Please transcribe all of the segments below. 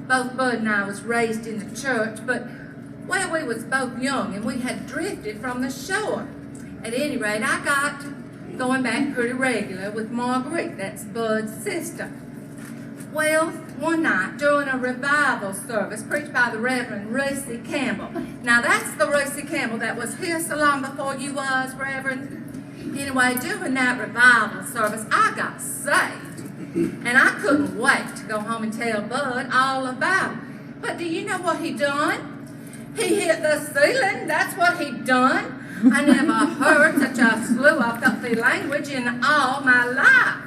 both Bud and I was raised in the church, but, well, we was both young and we had drifted from the shore. At any rate, I got going back pretty regular with Marguerite, that's Bud's sister. Well, one night during a revival service preached by the Reverend Rusty Campbell. Now, that's the Rusty Campbell that was here so long before you was, Reverend. Anyway, during that revival service, I got saved. And I couldn't wait to go home and tell Bud all about it. But do you know what he done? He hit the ceiling, that's what he done. I never heard such a slew of filthy language in all my life.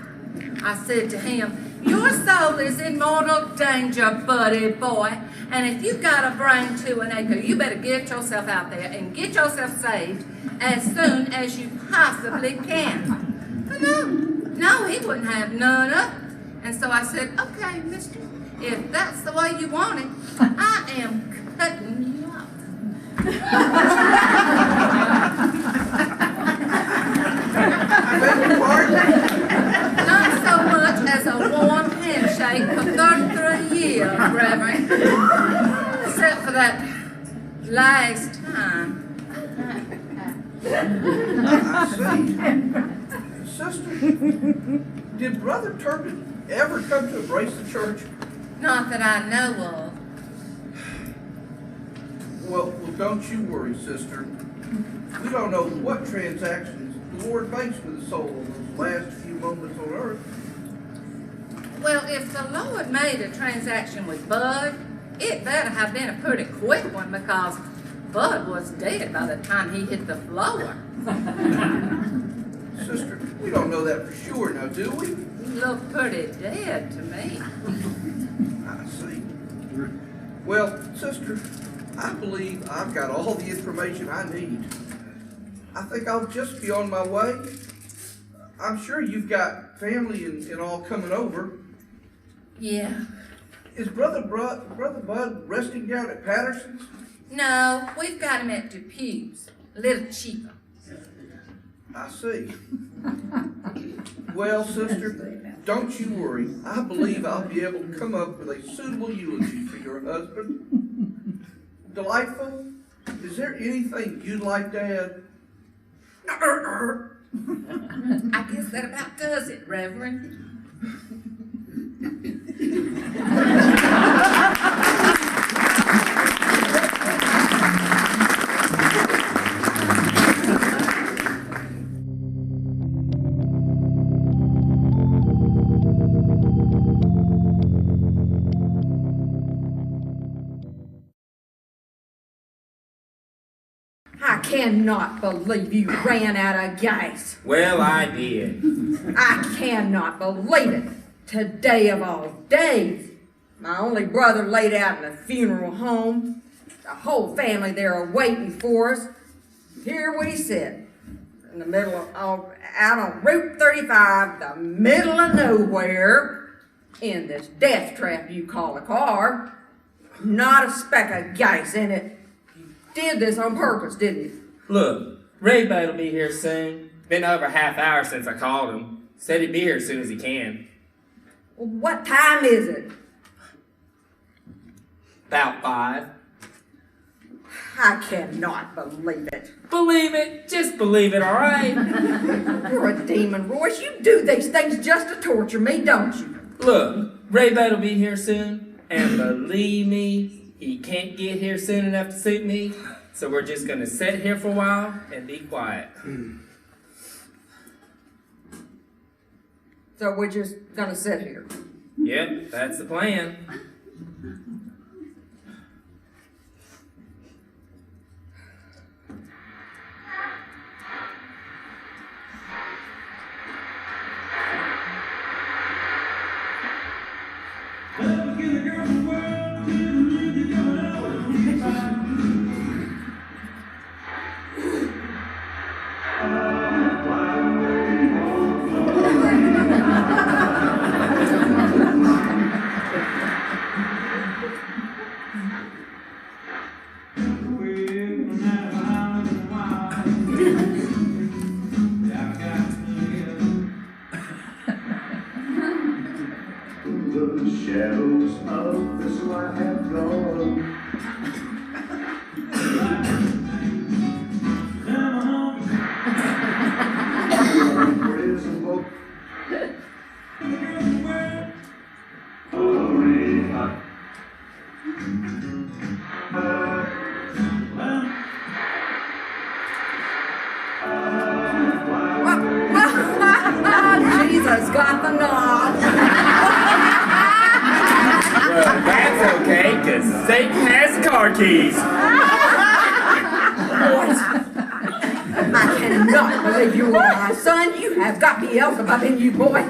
I said to him, your soul is in mortal danger, buddy boy, and if you've got a brain to an acre, you better get yourself out there and get yourself saved as soon as you possibly can. But no, he wouldn't have none of it. And so I said, okay, mister, if that's the way you want it, I am cutting you off. Not so much as a warm handshake for 33 years, Reverend. Except for that last time. I see. Sister, did Brother Turpin ever come to embrace the church? Not that I know of. Well, don't you worry, sister. We don't know what transactions the Lord makes with the soul in those last few moments on earth. Well, if the Lord made a transaction with Bud, it better have been a pretty quick one because Bud was dead by the time he hit the floor. Sister, we don't know that for sure now, do we? He looked pretty dead to me. I see. Well, sister, I believe I've got all the information I need. I think I'll just be on my way. I'm sure you've got family and all coming over. Yeah. Is Brother Bud resting down at Patterson's? No, we've got him at Depew's. A little cheaper. I see. Well, sister, don't you worry. I believe I'll be able to come up with a suitable eulogy for your husband. Delightful, is there anything you'd like to add? I guess that about does it, Reverend. I cannot believe you ran out of gas. Well, I did. I cannot believe it. Today of all days. My only brother laid out in a funeral home. The whole family there are waiting for us. Here we sit in the middle of, out on Route 35, the middle of nowhere, in this death trap you call a car. Not a speck of gas in it. Did this on purpose, didn't you? Look, Ray Bud will be here soon. Been over a half hour since I called him. Said he'd be here as soon as he can. Well, what time is it? About 5. I cannot believe it. Believe it. Just believe it, all right? You're a demon, Royce. You do these things just to torture me, don't you? Look, Ray Bud will be here soon. And believe me, he can't get here soon enough to suit me. So we're just going to sit here for a while and be quiet. So we're just gonna sit here. Yep, that's the plan. Satan has the car keys. I cannot believe you are my son. You have got Beelzebub in you, boy.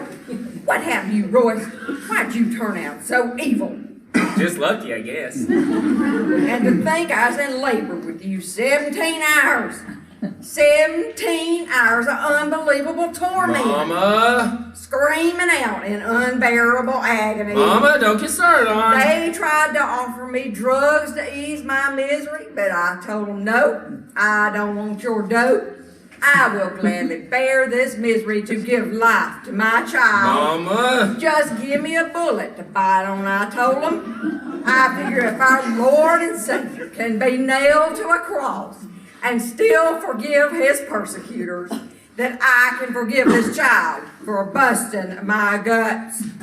What happened to you, Royce? Why'd you turn out so evil? Just lucky, I guess. And to think I was in labor with you 17 hours. 17 hours of unbelievable torment. Mama. Screaming out in unbearable agony. Mama, don't get started on. They tried to offer me drugs to ease my misery, but I told them no, I don't want your dope. I will gladly bear this misery to give life to my child. Mama. Just give me a bullet to bite on, I told them. I figure if our Lord and Savior can be nailed to a cross and still forgive his persecutors, that I can forgive this child for busting my guts. If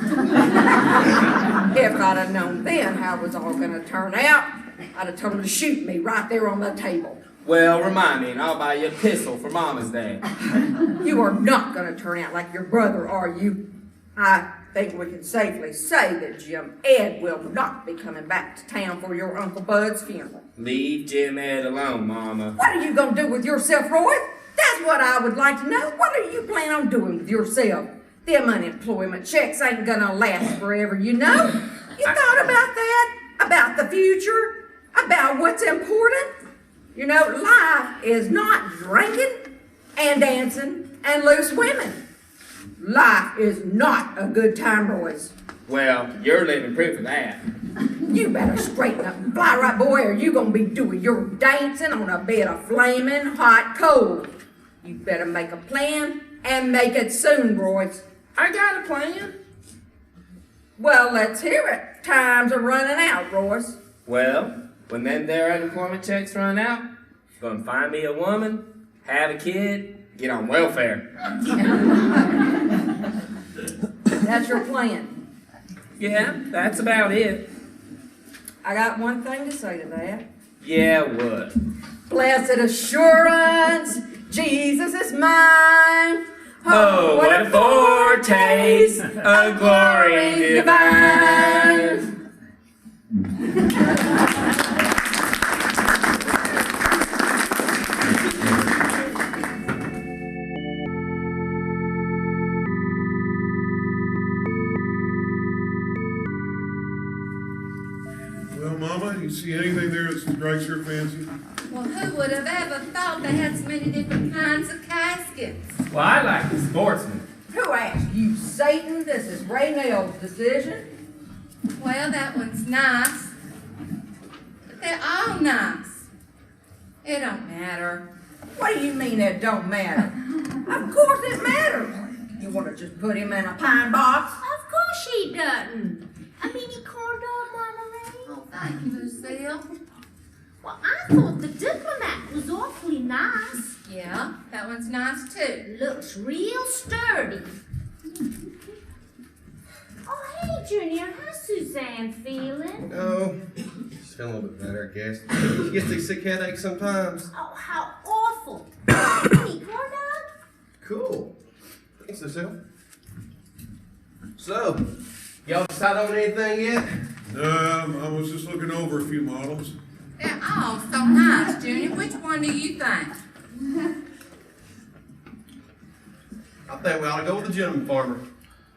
I'd have known then how it was all gonna turn out, I'd have told him to shoot me right there on the table. Well, remind me, and I'll buy you a pistol for Mama's Day. You are not gonna turn out like your brother, are you? I think we can safely say that Jim Ed will not be coming back to town for your Uncle Bud's funeral. Leave Jim Ed alone, Mama. What are you gonna do with yourself, Roy? That's what I would like to know. What are you planning on doing with yourself? Them unemployment checks ain't gonna last forever, you know? You thought about that? About the future? About what's important? You know, life is not drinking and dancing and loose women. Life is not a good time, Royce. Well, you're living proof of that. You better straighten up and fly right, boy, or you gonna be doing your dancing on a bed of flaming hot coal. You better make a plan and make it soon, Royce. I got a plan. Well, let's hear it. Times are running out, Royce. Well, when them there unemployment checks run out, gonna find me a woman, have a kid, get on welfare. That's your plan. Yeah, that's about it. I got one thing to say to that. Yeah, what? Blessed assurance, Jesus is mine. Oh, what a foretaste of glory divine. Well, Mama, you see anything there that strikes your fancy? Well, who would have ever thought they had so many different kinds of caskets? Well, I like the sportsman. Who asked you, Satan? This is Ray Nail's decision. Well, that one's nice. But they're all nice. It don't matter. What do you mean it don't matter? Of course it matters. You want to just put him in a pine box? Of course she doesn't. A mini corn dog, Mama Ray. Oh, thank you, Lucille. Well, I thought the diplomat was awfully nice. Yeah, that one's nice too. Looks real sturdy. Oh, hey, Junior, how's Suzanne feeling? Oh, she's feeling a little bit better, I guess. She gets these sick headaches sometimes. Oh, how awful. Mini corn dog? Cool. Thanks, Lucille. So, y'all decide on anything yet? I was just looking over a few models. They're all so nice, Junior. Which one do you think? I think we ought to go with the gentleman farmer.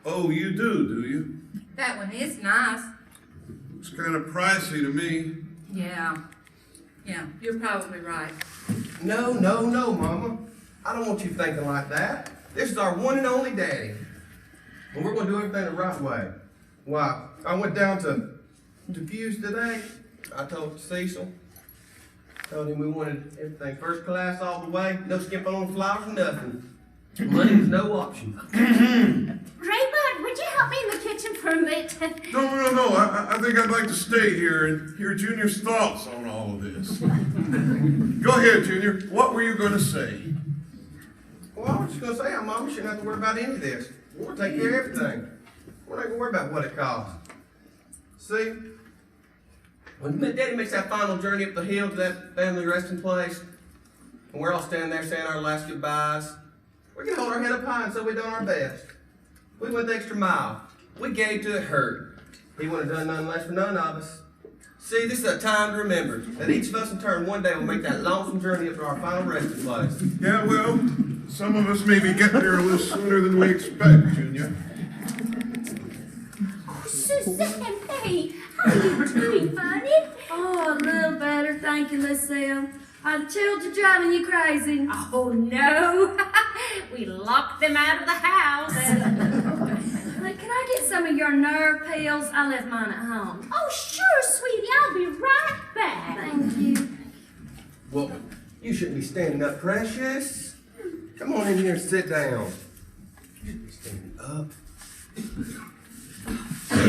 Oh, you do you? That one is nice. It's kind of pricey to me. Yeah. Yeah, you're probably right. No, Mama. I don't want you thinking like that. This is our one and only daddy. And we're going to do everything the right way. Why, I went down to Fuse today. I told Cecil. Told him we wanted everything first class all the way. No skimping on flowers, nothing. Money was no option. Raybird, would you help me in the kitchen for a minute? No. I think I'd like to stay here and hear Junior's thoughts on all of this. Go ahead, Junior. What were you going to say? Well, I was just going to say, our mama shouldn't have to worry about any of this. We'll take care of everything. We're not going to worry about what it costs. See? When Daddy makes that final journey up the hill to that family resting place, and we're all standing there saying our last goodbyes, we're going to hold our head up high and say we've done our best. We went the extra mile. We gave till it hurt. He wouldn't have done nothing less for none of us. See, this is a time to remember that each of us in turn one day will make that lonesome journey up to our final resting place. Yeah, well, some of us may be getting there a little sooner than we expect, Junior. Oh, Suzanne, hey, how are you doing, honey? Oh, a little better, thank you, Lucille. Are the children driving you crazy? Oh, no. We locked them out of the house. Look, can I get some of your nerve pills? I left mine at home. Oh, sure, sweetie. I'll be right back. Thank you. Well, you shouldn't be standing up, Precious. Come on in here and sit down. You should be standing up.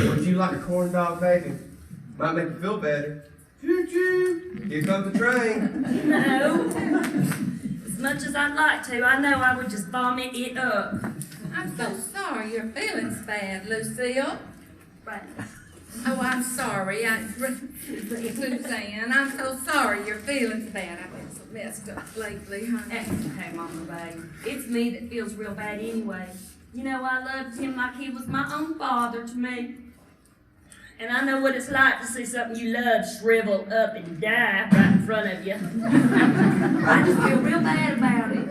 Would you like a corn dog, baby? Might make you feel better. Choo-choo. Here comes the train. No. As much as I'd like to, I know I would just vomit it up. I'm so sorry your feelings bad, Lucille. Right. Oh, I'm sorry. Suzanne, I'm so sorry your feelings bad. I've been so messed up lately, honey. That's okay, Mama, babe. It's me that feels real bad anyway. You know, I loved him like he was my own father to me. And I know what it's like to see something you love shrivel up and die right in front of you. I just feel real bad about it.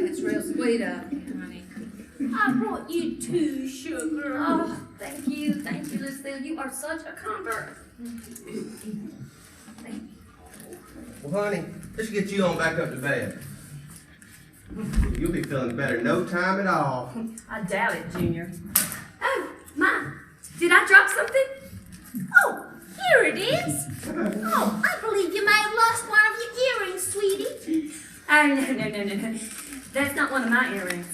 That's real sweet of you, honey. I brought you two, sugar. Oh, thank you, Lucille. You are such a comfort. Well, honey, let's get you on back up to bed. You'll be feeling better no time at all. I doubt it, Junior. Oh, Ma, did I drop something? Oh, here it is. Oh, I believe you may have lost one of your earrings, sweetie. Oh, no. That's not one of my earrings.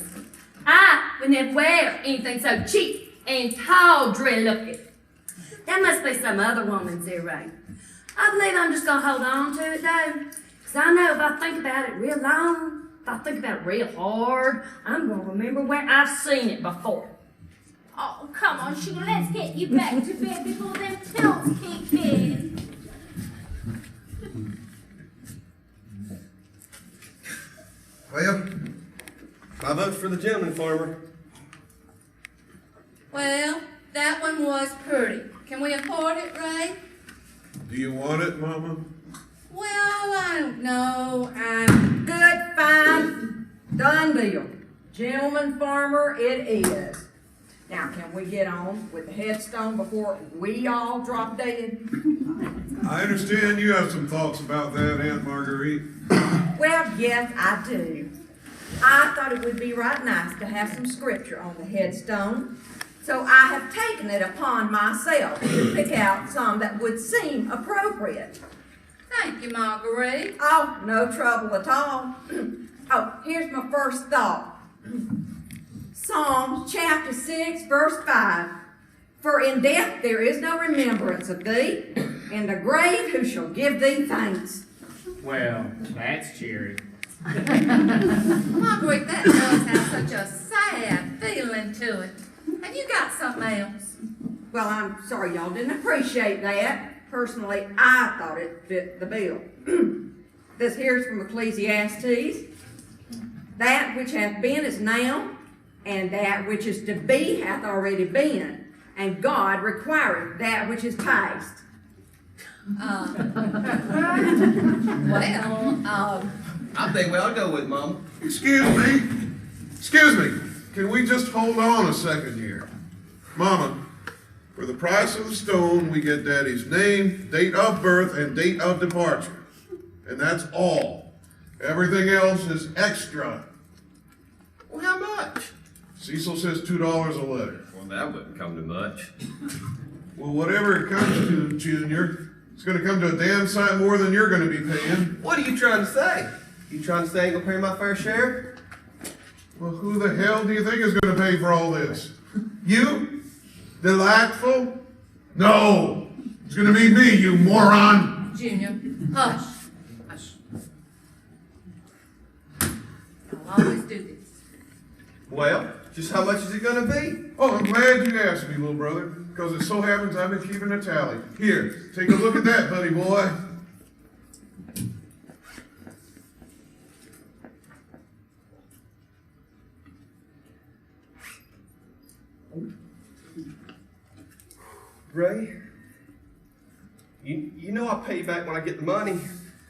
I would never wear anything so cheap and tawdry looking. That must be some other woman's earring. I believe I'm just gonna hold on to it though. Cause I know if I think about it real long, if I think about it real hard, I'm gonna remember where I've seen it before. Oh, come on, sugar. Let's get you back to bed before them pills kick in. Well, my vote's for the gentleman farmer. Well, that one was pretty. Can we afford it, Ray? Do you want it, Mama? Well, I don't know. I'm Good, fine, done deal. Gentleman farmer it is. Now, can we get on with the headstone before we all drop dead? I understand you have some thoughts about that, Aunt Marguerite. Well, yes, I do. I thought it would be right nice to have some scripture on the headstone. So I have taken it upon myself to pick out some that would seem appropriate. Thank you, Marguerite. Oh, no trouble at all. Oh, here's my first thought. Psalms chapter 6, verse 5. For in death there is no remembrance of thee, in the grave who shall give thee thanks. Well, that's cheery. Marguerite, that does have such a sad feeling to it. Have you got something else? Well, I'm sorry y'all didn't appreciate that. Personally, I thought it fit the bill. This here's from Ecclesiastes. That which hath been is now, and that which is to be hath already been, and God requireth that which is past. I think we ought to go with it, Mama. Excuse me. Can we just hold on a second here? Mama, for the price of the stone, we get Daddy's name, date of birth, and date of departure. And that's all. Everything else is extra. Well, how much? Cecil says $2 a letter. Well, that wouldn't come to much. Well, whatever it comes to, Junior, it's gonna come to a damn sight more than you're gonna be paying. What are you trying to say? You trying to say I ain't gonna pay my fair share? Well, who the hell do you think is gonna pay for all this? You? Delightful? No! It's gonna be me, you moron! Junior, hush. Hush. I'll always do this. Well, just how much is it gonna be? Oh, I'm glad you asked me, little brother, because it so happens I've been keeping a tally. Here, take a look at that, buddy boy. Ray, You know I'll pay you back when I get the money.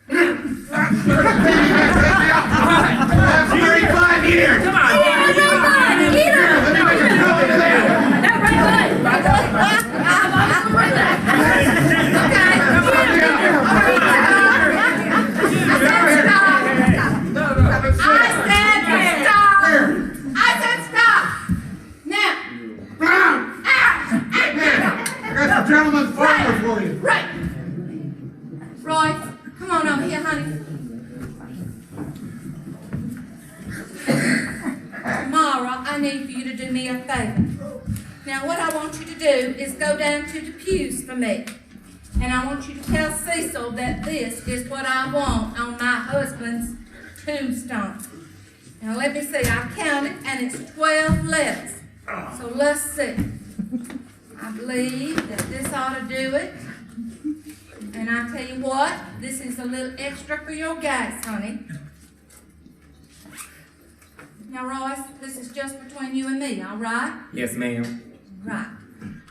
35 years! Come on, I said stop! Now, I got some gentleman's partner for you. right! Roy, come on over here, honey. Tomorrow, I need for you to do me a favor. Now, what I want you to do is go down to the pews for me. And I want you to tell Cecil that this is what I want on my husband's tombstone. Now, let me see. I counted, and it's 12 letters. So let's see. I believe that this ought to do it. And I tell you what, this is a little extra for your gas, honey. Now, Royce, this is just between you and me, all right? Yes, ma'am. Right.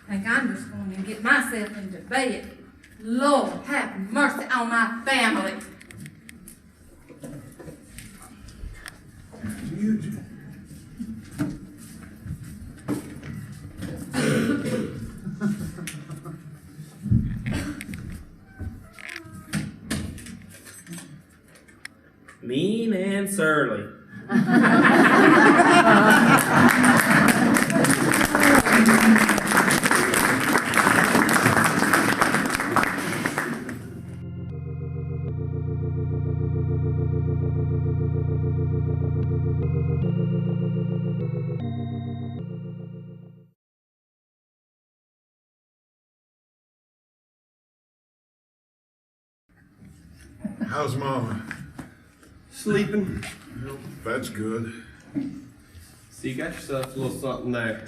I think I'm just going to get myself into bed. Lord, have mercy on my family. Mean and surly. How's Mama? Sleeping. Well, that's good. So you got yourself a little something there.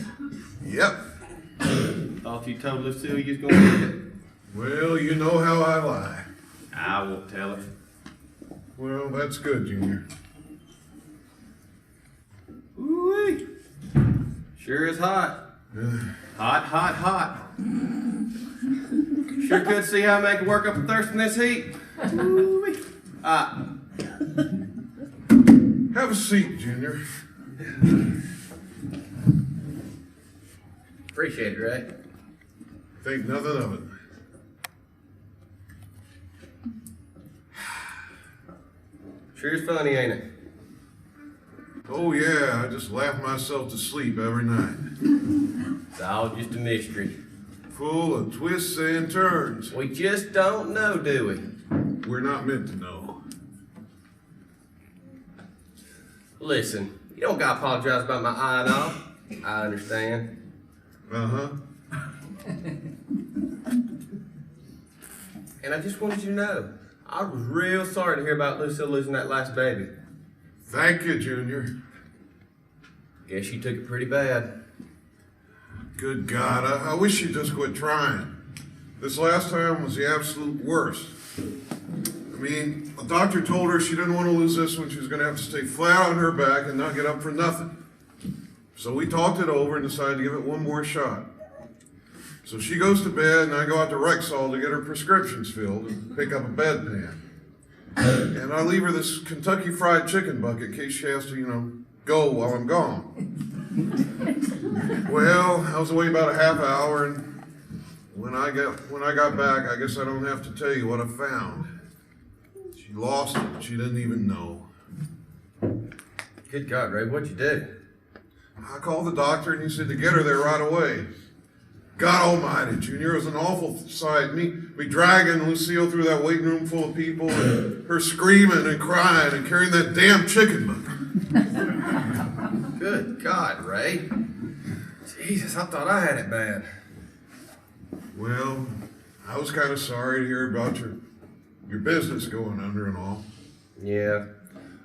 Yep. Thought you told Lucille you was gonna get it. Well, you know how I lie. I won't tell her. Well, that's good, Junior. Ooh-wee. Sure is hot. Hot, hot, hot. Sure could see how I make it work up a thirst in this heat. Ooh-wee. Have a seat, Junior. Appreciate it, Ray. Think nothing of it. Sure is funny, ain't it? Oh yeah, I just laugh myself to sleep every night. It's all just a mystery. Full of twists and turns. We just don't know, do we? We're not meant to know. Listen, you don't gotta apologize about my eye and all. I understand. Uh-huh. And I just wanted you to know, I was real sorry to hear about Lucille losing that last baby. Thank you, Junior. Guess you took it pretty bad. Good God, I wish you'd just quit trying. This last time was the absolute worst. I mean, the doctor told her she didn't want to lose this one. She was going to have to stay flat on her back and not get up for nothing. So we talked it over and decided to give it one more shot. So she goes to bed and I go out to Rexall to get her prescriptions filled and pick up a bedpan. And I leave her this Kentucky Fried Chicken bucket in case she has to, go while I'm gone. Well, I was away about a half hour, and when I got back, I guess I don't have to tell you what I found. She lost it. She didn't even know. Good God, Ray, what'd you do? I called the doctor, and he said to get her there right away. God almighty, Junior, it was an awful sight. Me dragging Lucille through that waiting room full of people, and her screaming and crying and carrying that damn chicken bucket. Good God, Ray. Jesus, I thought I had it bad. Well, I was kind of sorry to hear about your business going under and all. Yeah,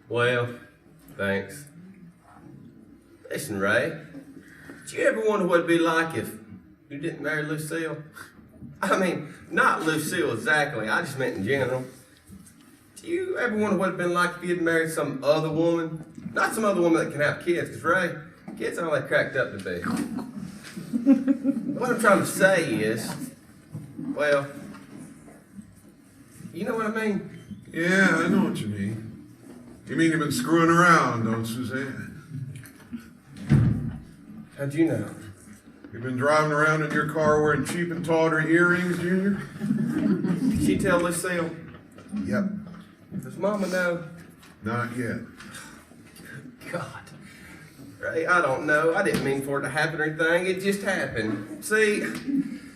well, thanks. Listen, Ray, did you ever wonder what it'd be like if you didn't marry Lucille? I mean, not Lucille exactly, I just meant in general. Do you ever wonder what it'd been like if you had married some other woman? Not some other woman that can have kids, because Ray, kids aren't all they cracked up to be. What I'm trying to say is, well, You know what I mean? Yeah, I know what you mean. You mean you've been screwing around, don't Suzanne? How'd you know? You've been driving around in your car wearing cheap and tawdry earrings, Junior? Did she tell Lucille? Yep. Does Mama know? Not yet. God. Ray, I don't know. I didn't mean for it to happen or anything. It just happened. See,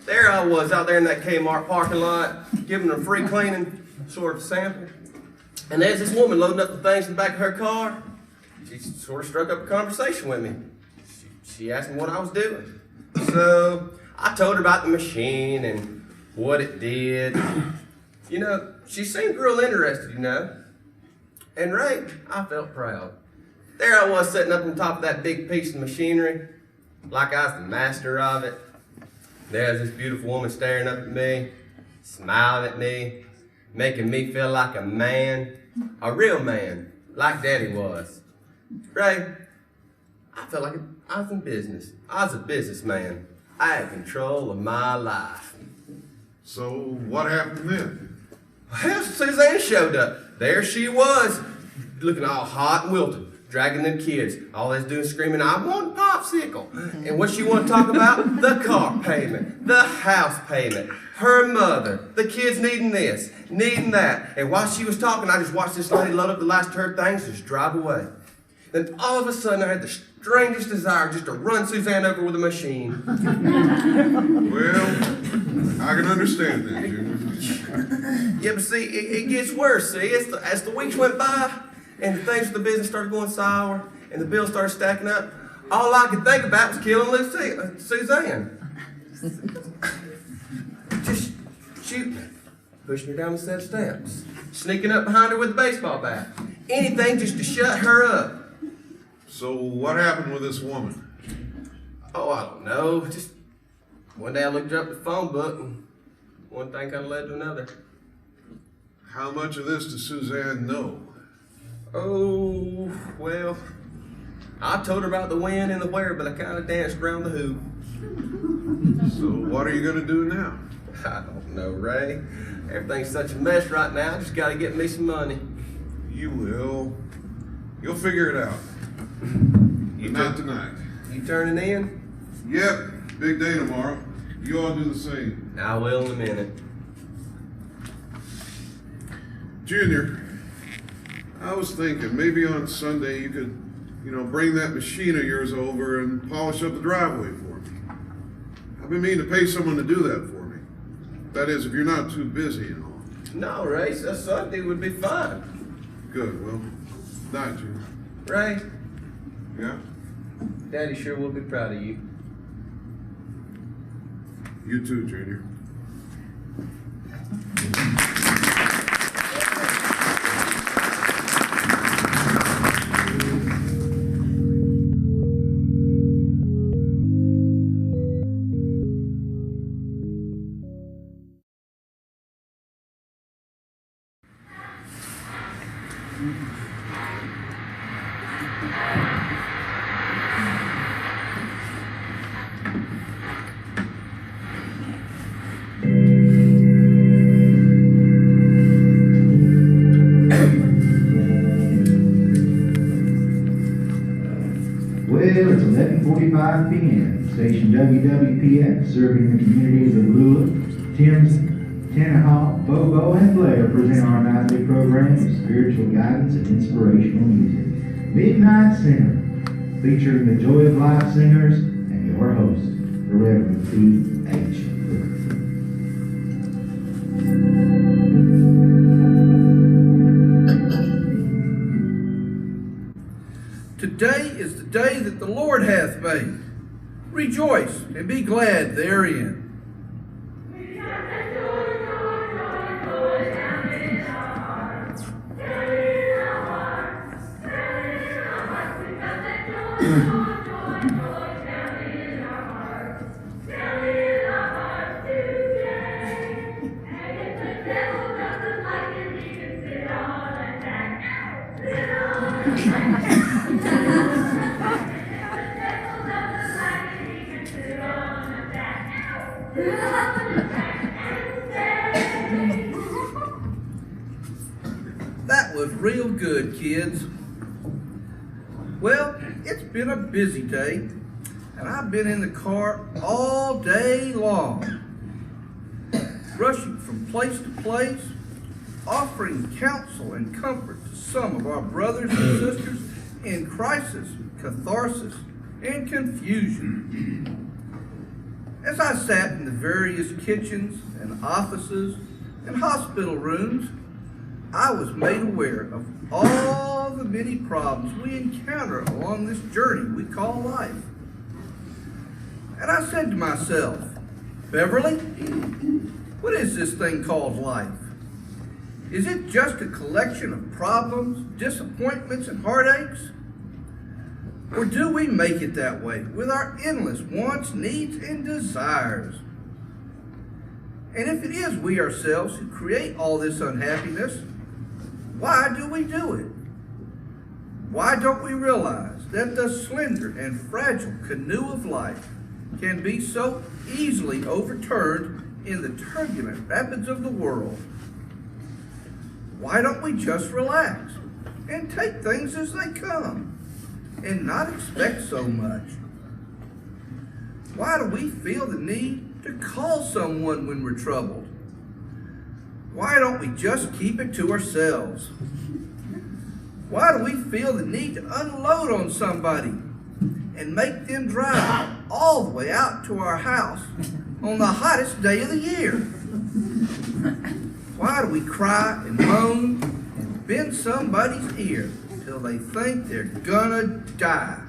there I was out there in that Kmart parking lot, giving her free cleaning, sort of sample. And there's this woman loading up the things in the back of her car. She sort of struck up a conversation with me. She asked me what I was doing. So I told her about the machine and what it did. You know, she seemed real interested, you know. And Ray, I felt proud. There I was sitting up on top of that big piece of machinery, like I was the master of it. There's this beautiful woman staring up at me, smiling at me, making me feel like a man, a real man, like Daddy was. Ray, I felt like I was in business. I was a businessman. I had control of my life. So what happened then? Well, Suzanne showed up. There she was, looking all hot and wilted, dragging them kids. All they was doing screaming, I want a popsicle. And what she want to talk about? The car payment, the house payment, her mother, the kids needing this, needing that. And while she was talking, I just watched this lady load up the last of her things and just drive away. Then all of a sudden, I had the strangest desire just to run Suzanne over with a machine. Well, I can understand that, Junior. Yeah, but see, it gets worse, see? As the weeks went by, and the things with the business started going sour, and the bills started stacking up, all I could think about was killing Suzanne. Just shooting her, pushing her down the set of steps, sneaking up behind her with a baseball bat. Anything just to shut her up. So what happened with this woman? Oh, I don't know. Just one day I looked up the phone book, and one thing kind of led to another. How much of this does Suzanne know? Oh, well, I told her about the when and the where, but I kind of danced around the who. So what are you going to do now? I don't know, Ray. Everything's such a mess right now. I just got to get me some money. You will. You'll figure it out. Not tonight. You turning in? Yep, big day tomorrow. You all do the same. I will in a minute. Junior, I was thinking maybe on Sunday you could, bring that machine of yours over and polish up the driveway for me. I've been meaning to pay someone to do that for me. That is, if you're not too busy and all. No, Ray, a Sunday would be fine. Good, well, night, Junior. Ray, Yeah? Daddy sure will be proud of you. You too, Junior. Well, it's 11:45 p.m. Station WWPX, serving the communities of Lula, Thames, Tanahawk, Bobo, and Blair, present our nightly program of spiritual guidance and inspirational music. Midnight Singer, featuring the Joy of Life singers and your host, the Reverend P.H. Today is the day that the Lord hath made. Rejoice and be glad therein. was real good, kids. Well, it's been a busy day, and I've been in the car all day long, rushing from place to place, offering counsel and comfort to some of our brothers and sisters in crisis, catharsis, and confusion. As I sat in the various kitchens and offices and hospital rooms, I was made aware of all the many problems we encounter along this journey we call life. And I said to myself, Beverly, what is this thing called life? Is it just a collection of problems, disappointments, and heartaches? Or do we make it that way with our endless wants, needs, and desires? And if it is we ourselves who create all this unhappiness, why do we do it? Why don't we realize that the slender and fragile canoe of life can be so easily overturned in the turbulent rapids of the world? Why don't we just relax and take things as they come and not expect so much? Why do we feel the need to call someone when we're troubled? Why don't we just keep it to ourselves? Why do we feel the need to unload on somebody and make them drive all the way out to our house on the hottest day of the year? Why do we cry and moan and bend somebody's ear till they think they're gonna die?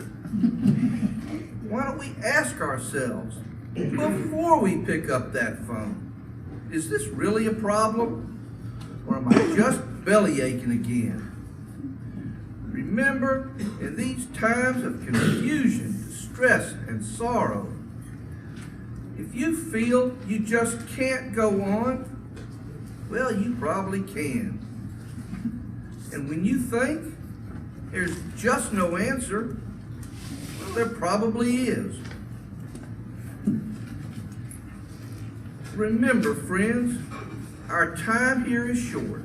Why don't we ask ourselves before we pick up that phone, is this really a problem? Or am I just belly aching again? Remember, in these times of confusion, distress, and sorrow, if you feel you just can't go on, well, you probably can. And when you think there's just no answer, well, there probably is. Remember, friends, our time here is short,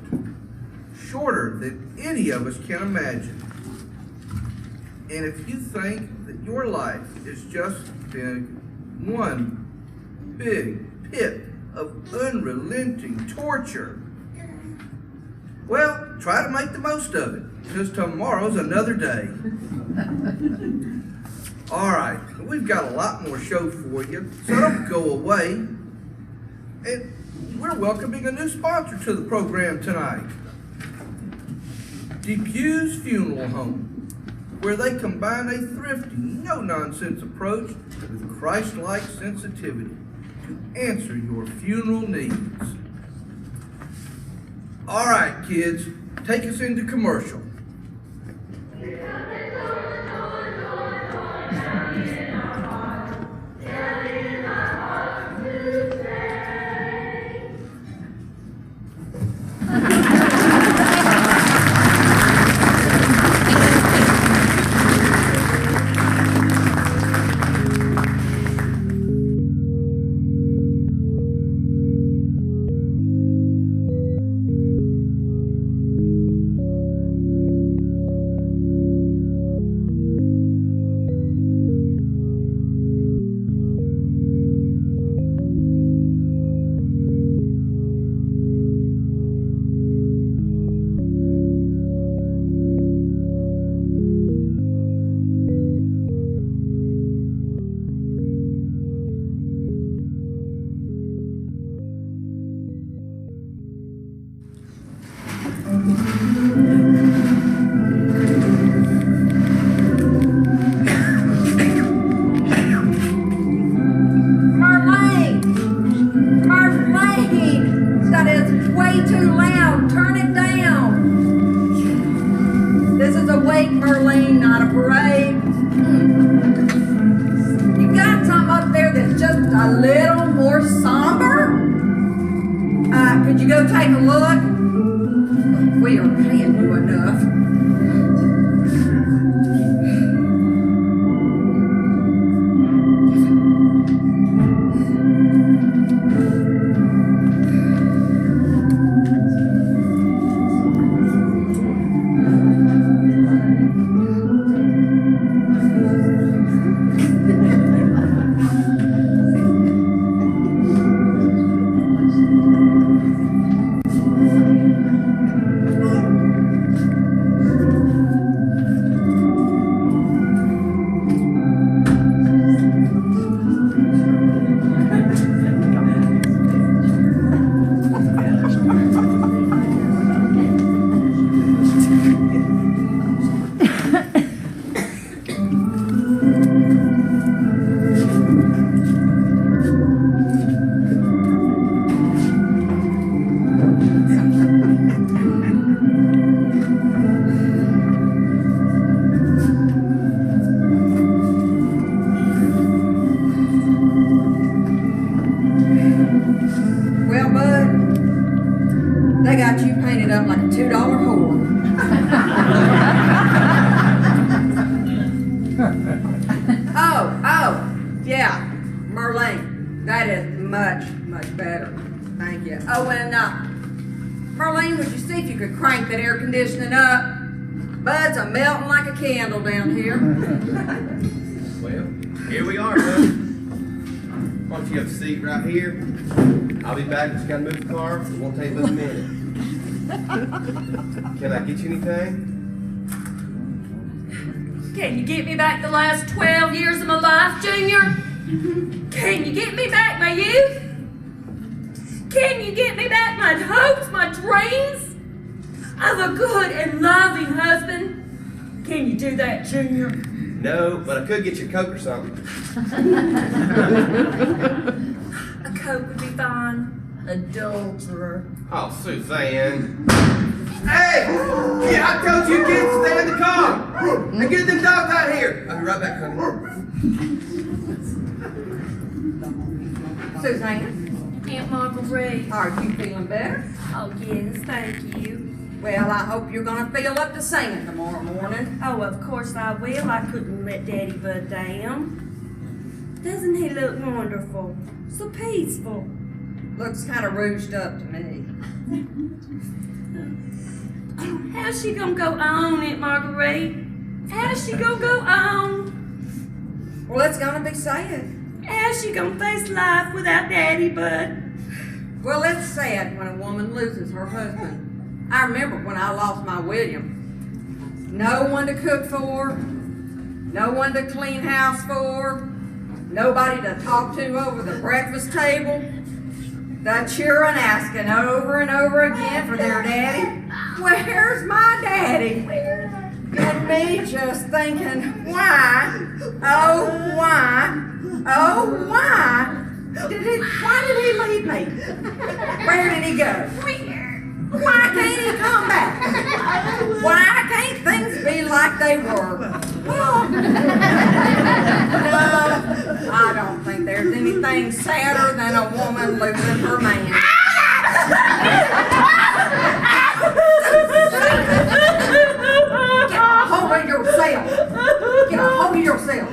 shorter than any of us can imagine. And if you think that your life is just been one big pit of unrelenting torture, well, try to make the most of it, because tomorrow's another day. All right, we've got a lot more show for you, so don't go away. And we're welcoming a new sponsor to the program tonight. DePuy's Funeral Home, where they combine a thrifty, no-nonsense approach with Christ-like sensitivity to answer your funeral needs. All right, kids, take us into commercial. They got you painted up like a $2 whore. Oh, yeah, Merlene. That is much, much better. Thank you. Oh, and Merlene, would you see if you could crank that air conditioning up? Buds are melting like a candle down here. Well, here we are, son. Why don't you have a seat right here? I'll be back. Just gotta move the car. It won't take but a minute. Can I get you anything? Can you get me back the last 12 years of my life, Junior? Can you get me back my youth? Can you get me back my hopes, my dreams of a good and loving husband? Can you do that, Junior? No, but I could get you a Coke or something. A Coke would be fine. Adulterer. Oh, Suzanne. Hey! Yeah, I told you kids to stay in the car! And get them dogs out here! I'll be right back, honey. Suzanne, Aunt Marguerite. are you feeling better? Oh, yes, thank you. Well, I hope you're gonna feel up to singing tomorrow morning. Oh, of course I will. I couldn't let Daddy Bud down. Doesn't he look wonderful? So peaceful. Looks kind of rouged up to me. How's she gonna go on, Aunt Marguerite? How's she gonna go on? Well, it's gonna be sad. How's she gonna face life without Daddy Bud? Well, it's sad when a woman loses her husband. I remember when I lost my William. No one to cook for, no one to clean house for, nobody to talk to over the breakfast table. The children asking over and over again for their daddy. Where's my daddy? And me just thinking, why? Oh, why? Oh, why? Why did he leave me? Where did he go? Why can't he come back? Why can't things be like they were? Oh. No, I don't think there's anything sadder than a woman losing her man. Get a hold of yourself. Get a hold of yourself.